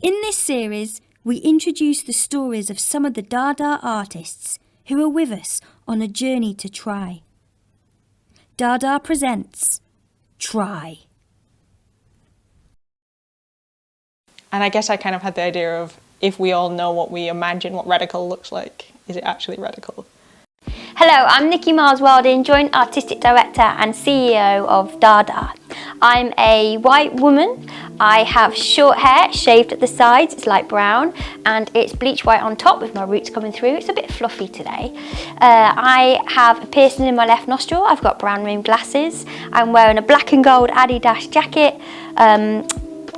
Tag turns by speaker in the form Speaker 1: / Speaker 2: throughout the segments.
Speaker 1: In this series, we introduce the stories of some of the DaDa artists who are with us on a journey to try. DaDa presents Try.
Speaker 2: And I guess I kind of had the idea of, if we all know what we imagine what radical looks like, is it actually radical?
Speaker 3: Hello, I'm Nikki Miles-Wilding, Joint Artistic Director and CEO of DaDa. I'm a white woman. I have short hair, shaved at the sides, it's light brown, and it's bleach white on top with my roots coming through. It's a bit fluffy today. I have a piercing in my left nostril. I've got brown rimmed glasses. I'm wearing a black and gold Adidas jacket,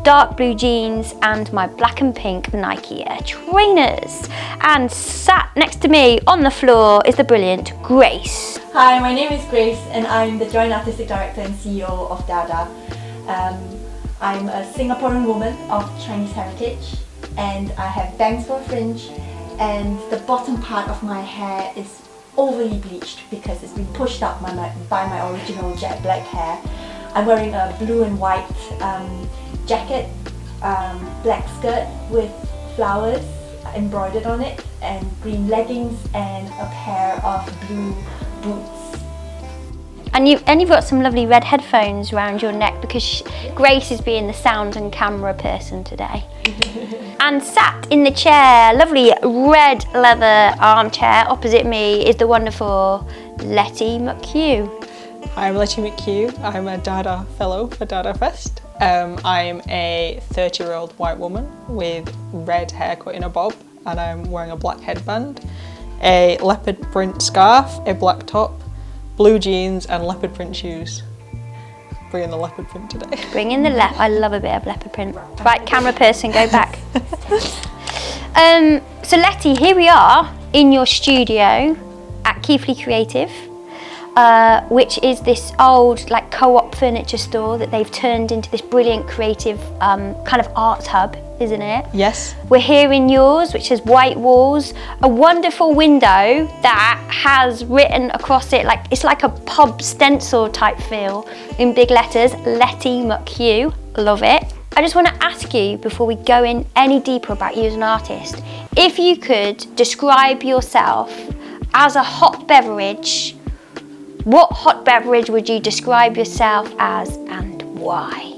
Speaker 3: dark blue jeans, and my black and pink Nike Air trainers. And sat next to me on the floor is the brilliant Grace.
Speaker 4: Hi, my name is Grace and I'm the Joint Artistic Director and CEO of DaDa. I'm a Singaporean woman of Chinese heritage and I have bangs for a fringe, and the bottom part of my hair is overly bleached because it's been pushed up by my original jet black hair. I'm wearing a blue and white jacket, black skirt with flowers embroidered on it, and green leggings and a pair of blue boots.
Speaker 3: And you've got some lovely red headphones around your neck because Grace is being the sound and camera person today. And sat in the chair, lovely red leather armchair opposite me, is the wonderful Letty McHugh.
Speaker 2: Hi, I'm Letty McHugh. I'm a DaDa fellow for DaDa Fest. I'm a 30-year-old white woman with red hair cut in a bob, and I'm wearing a black headband, a leopard print scarf, a black top, blue jeans and leopard print shoes. Bringing the leopard print today.
Speaker 3: Bringing the I love a bit of leopard print. Right, camera person, go back. So Letty, here we are in your studio at Keithley Creative, which is this old like co-op furniture store that they've turned into this brilliant creative kind of art hub, isn't it?
Speaker 2: Yes.
Speaker 3: We're here in yours, which has white walls, a wonderful window that has written across it, like it's like a pub stencil type feel in big letters, Letty McHugh. Love it. I just want to ask you, before we go in any deeper about you as an artist, if you could describe yourself as a hot beverage, what hot beverage would you describe yourself as and why?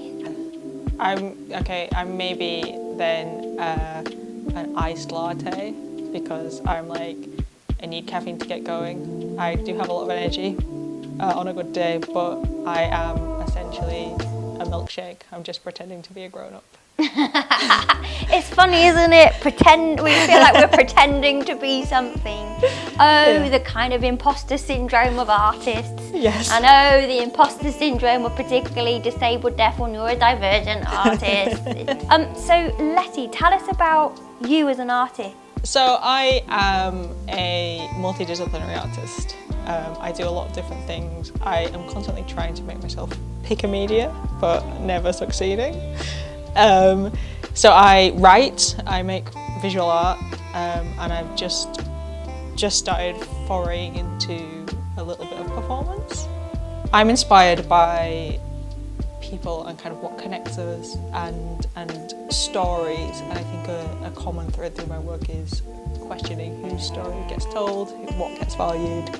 Speaker 2: I'm maybe then an iced latte, because I'm like, I need caffeine to get going. I do have a lot of energy on a good day, but I am essentially a milkshake. I'm just pretending to be a grown-up.
Speaker 3: It's funny, isn't it? We feel like we're pretending to be something. Oh, the kind of imposter syndrome of artists.
Speaker 2: Yes.
Speaker 3: I know, the imposter syndrome of particularly disabled, deaf or neurodivergent artists. So Letty, tell us about you as an artist.
Speaker 2: So I am a multidisciplinary artist. I do a lot of different things. I am constantly trying to make myself pick a media, but never succeeding. So I write, I make visual art, and I've just started foraying into a little bit of performance. I'm inspired by people and kind of what connects us and stories, and I think a common thread through my work is questioning whose story gets told, what gets valued.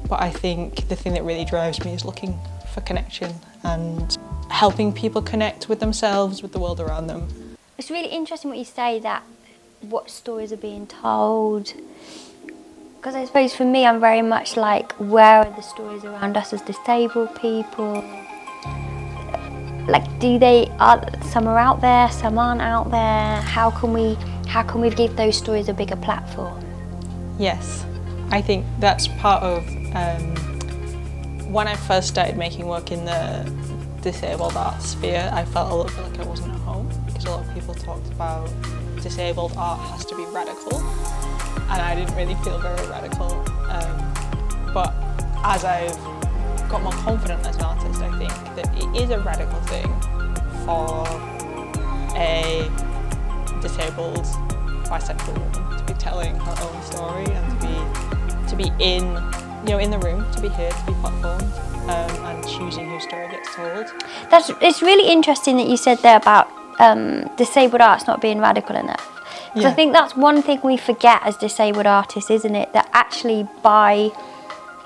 Speaker 2: But I think the thing that really drives me is looking for connection and helping people connect with themselves, with the world around them.
Speaker 3: It's really interesting what you say, that what stories are being told. Because I suppose for me, I'm very much like, where are the stories around us as disabled people? Like, some are out there, some aren't out there? How can we give those stories a bigger platform?
Speaker 2: Yes, I think that's part of when I first started making work in the disabled art sphere, I felt a little bit like I wasn't at home, because a lot of people talked about disabled art has to be radical, and I didn't really feel very radical. But as I've got more confident as an artist, I think that it is a radical thing for a disabled bisexual woman to be telling her own story and to be in the room, to be here, to be platformed, and choosing whose story gets told.
Speaker 3: It's really interesting that you said there about disabled art's not being radical enough. Because I think that's one thing we forget as disabled artists, isn't it? That actually by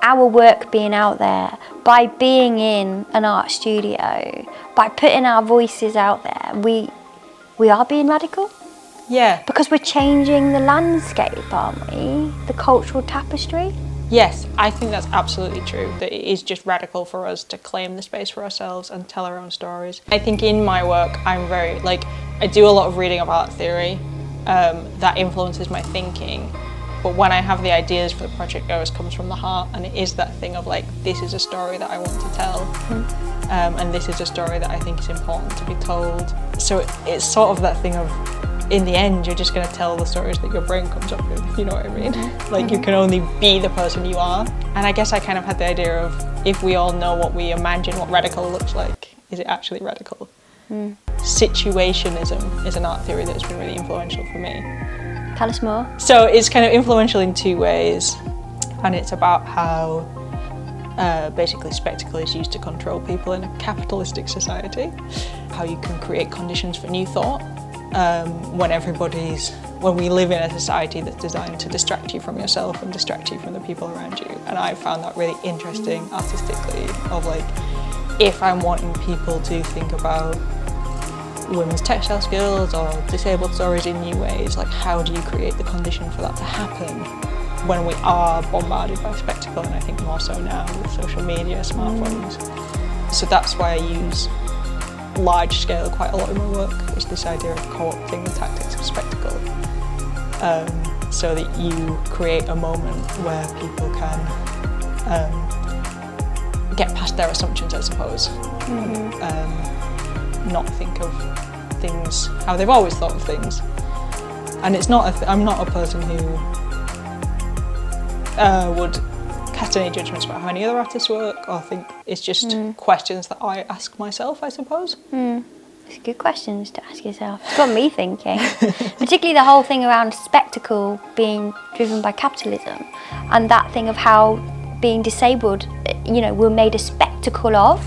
Speaker 3: our work being out there, by being in an art studio, by putting our voices out there, we are being radical.
Speaker 2: Yeah.
Speaker 3: Because we're changing the landscape, aren't we? The cultural tapestry.
Speaker 2: Yes, I think that's absolutely true, that it is just radical for us to claim the space for ourselves and tell our own stories. I think in my work, I'm very, I do a lot of reading of art theory that influences my thinking, but when I have the ideas for the project, it always comes from the heart, and it is that thing of this is a story that I want to tell, and this is a story that I think is important to be told. So it's sort of that thing of, in the end, you're just going to tell the stories that your brain comes up with, if you know what I mean. You can only be the person you are. And I guess I kind of had the idea of, if we all know what we imagine what radical looks like, is it actually radical? Situationism is an art theory that has been really influential for me.
Speaker 3: Tell us more.
Speaker 2: So it's kind of influential in two ways, and it's about how basically spectacle is used to control people in a capitalistic society, how you can create conditions for new thought, when we live in a society that's designed to distract you from yourself and distract you from the people around you. And I found that really interesting artistically, of if I'm wanting people to think about women's textile skills or disabled stories in new ways, how do you create the condition for that to happen when we are bombarded by spectacle, and I think more so now with social media, smartphones. So that's why I use large scale quite a lot in my work, is this idea of co-opting the tactics of spectacle, so that you create a moment where people can get past their assumptions, I suppose, not think of things how they've always thought of things. And it's not I'm not a person who would cast any judgments about how any other artists work, or think it's just questions that I ask myself, I suppose.
Speaker 3: It's good questions to ask yourself. It's got me thinking. Particularly the whole thing around spectacle being driven by capitalism, and that thing of how being disabled, we're made a spectacle of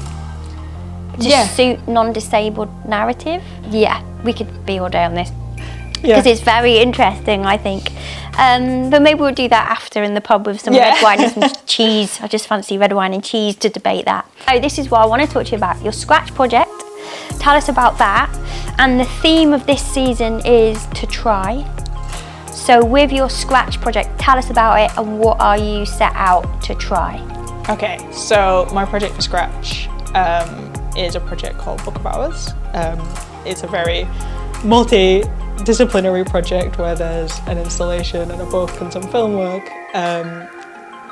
Speaker 3: to suit non-disabled narrative. Yeah, we could be all day on this. Because it's very interesting, I think. But maybe we'll do that after in the pub with some red wine and some cheese. I just fancy red wine and cheese to debate that. So this is what I want to talk to you about, your Scratch project. Tell us about that. And the theme of this season is to try. So with your Scratch project, tell us about it and what are you set out to try?
Speaker 2: Okay, so my project for Scratch is a project called Book of Hours. It's a very multi-disciplinary project where there's an installation and a book and some film work.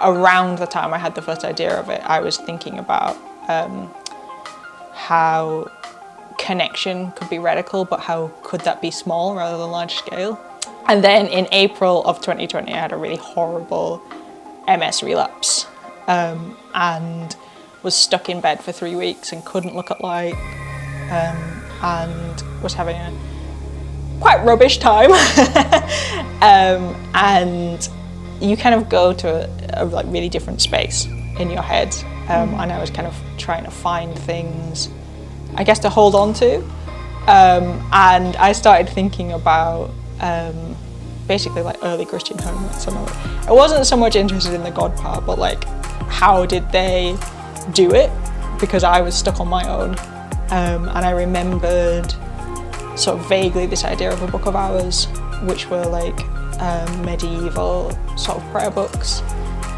Speaker 2: Around the time I had the first idea of it, I was thinking about how connection could be radical, but how could that be small rather than large scale? And then in April of 2020, I had a really horrible MS relapse and was stuck in bed for 3 weeks and couldn't look at light, and was having a quite rubbish time. And you kind of go to a really different space in your head, and I was kind of trying to find things, I guess, to hold on to, and I started thinking about basically early Christian hermits. I wasn't so much interested in the God part, but how did they do it, because I was stuck on my own, and I remembered sort of vaguely this idea of a Book of Hours, which were medieval sort of prayer books.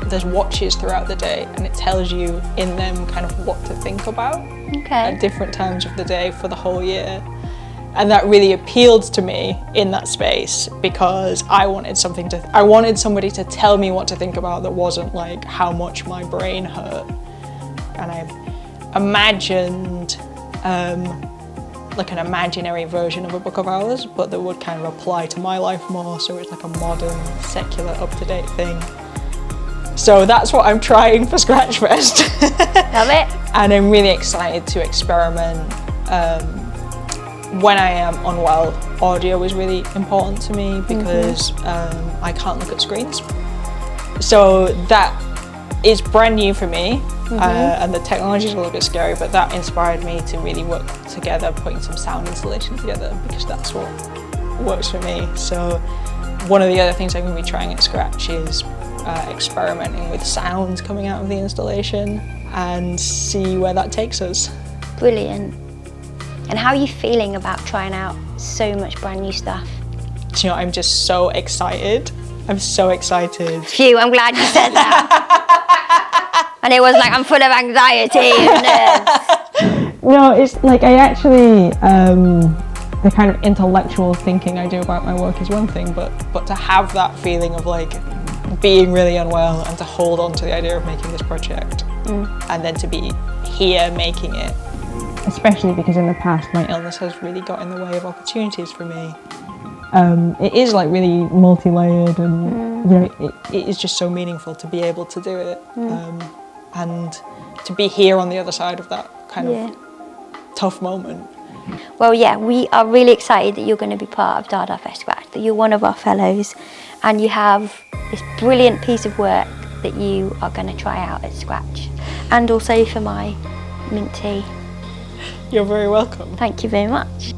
Speaker 2: There's watches throughout the day, and it tells you in them kind of what to think about at different times of the day for the whole year. And that really appealed to me in that space, because I wanted somebody to tell me what to think about that wasn't how much my brain hurt. And I imagined an imaginary version of a Book of Hours, but that would kind of apply to my life more, so it's a modern, secular, up-to-date thing. So that's what I'm trying for Scratch Fest.
Speaker 3: Love it.
Speaker 2: And I'm really excited to experiment. When I am unwell, audio is really important to me, because I can't look at screens. So that it's brand new for me, and the technology is a little bit scary, but that inspired me to really work together, putting some sound installation together, because that's what works for me. So one of the other things I'm going to be trying at Scratch is experimenting with sounds coming out of the installation and see where that takes us.
Speaker 3: Brilliant. And how are you feeling about trying out so much brand new stuff?
Speaker 2: You know, I'm just so excited. I'm so excited.
Speaker 3: Phew, I'm glad you said that. And it was like, I'm full of anxiety and nerves.
Speaker 2: No, it's like I actually, the kind of intellectual thinking I do about my work is one thing, but to have that feeling of like being really unwell and to hold on to the idea of making this project and then to be here making it. Especially because in the past my illness has really got in the way of opportunities for me. It is like really multi-layered and you know, it is just so meaningful to be able to do it and to be here on the other side of that kind of tough moment.
Speaker 3: Well, yeah, we are really excited that you're going to be part of DaDa Fest Scratch, that you're one of our fellows and you have this brilliant piece of work that you are going to try out at Scratch. And also for my mint tea.
Speaker 2: You're very welcome.
Speaker 3: Thank you very much.